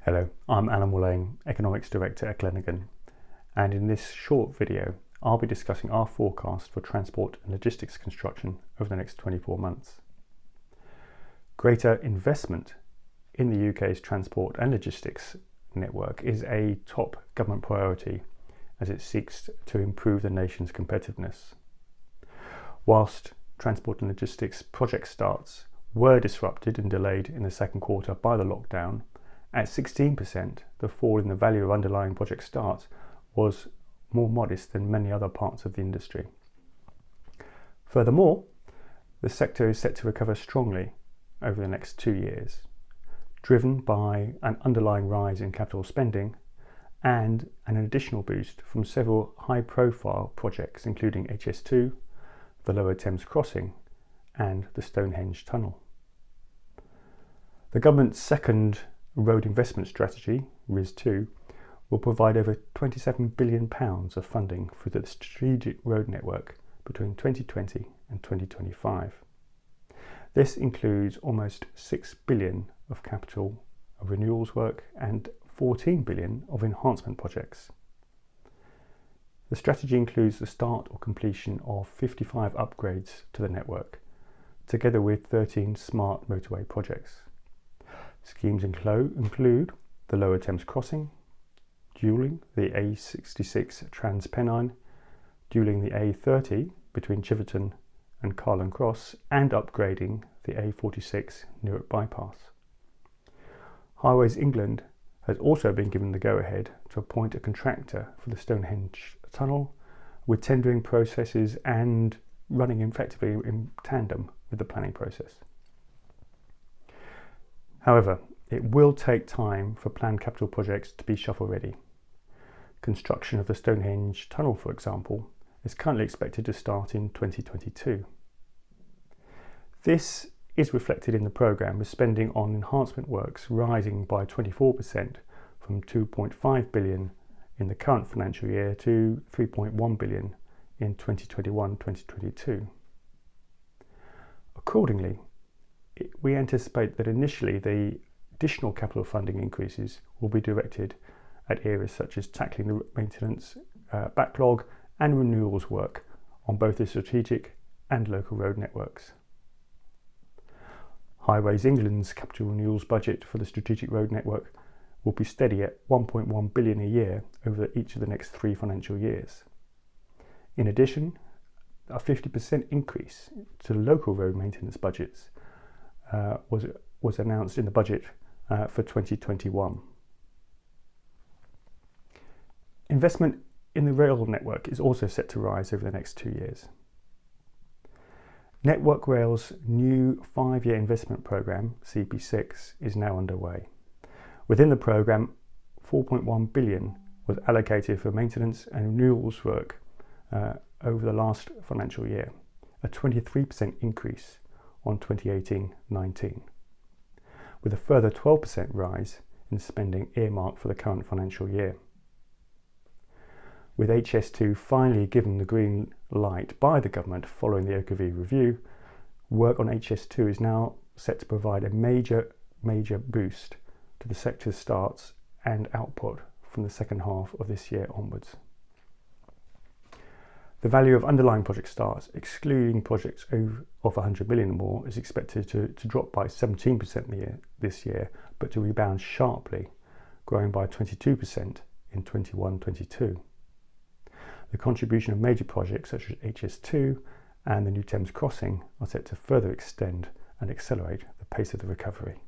Hello, I'm Allan Wilen, Economics Director at Glenigan, and in this short video I'll be discussing our forecast for transport and logistics construction over the next 24 months. Greater investment in the UK's transport and logistics network is a top government priority as it seeks to improve the nation's competitiveness. Whilst transport and logistics project starts were disrupted and delayed in the second quarter by the lockdown, at 16%, the fall in the value of underlying project starts was more modest than many other parts of the industry. Furthermore, the sector is set to recover strongly over the next 2 years, driven by an underlying rise in capital spending and an additional boost from several high-profile projects including HS2, the Lower Thames Crossing and the Stonehenge Tunnel. The government's second road investment strategy, RIS2, will provide over £27 billion of funding for the strategic road network between 2020 and 2025. This includes almost £6 billion of capital renewals work and £14 billion of enhancement projects. The strategy includes the start or completion of 55 upgrades to the network, together with 13 smart motorway projects. Schemes include the Lower Thames Crossing, dualling the A66 Trans-Pennine, dualling the A30 between Chiverton and Carlin Cross, and upgrading the A46 Newark Bypass. Highways England has also been given the go-ahead to appoint a contractor for the Stonehenge Tunnel, with tendering processes and running effectively in tandem with the planning process. However, it will take time for planned capital projects to be shovel-ready. Construction of the Stonehenge Tunnel, for example, is currently expected to start in 2022. This is reflected in the programme, with spending on enhancement works rising by 24% from £2.5 billion in the current financial year to £3.1 billion in 2021-2022. Accordingly, we anticipate that initially the additional capital funding increases will be directed at areas such as tackling the maintenance backlog and renewals work on both the strategic and local road networks. Highways England's capital renewals budget for the strategic road network will be steady at £1.1 billion a year over each of the next 3 financial years. In addition, a 50% increase to local road maintenance budgets was announced in the budget for 2021. Investment in the rail network is also set to rise over the next 2 years. Network Rail's new 5-year investment programme, CP6, is now underway. Within the programme, £4.1 billion was allocated for maintenance and renewals work over the last financial year, a 23% increase on 2018-19, with a further 12% rise in spending earmarked for the current financial year. With HS2 finally given the green light by the government following the OKV review, work on HS2 is now set to provide a major boost to the sector's starts and output from the second half of this year onwards. The value of underlying project starts, excluding projects of 100 million or more, is expected to drop by 17% this year, but to rebound sharply, growing by 22% in 21-22. The contribution of major projects such as HS2 and the new Thames Crossing are set to further extend and accelerate the pace of the recovery.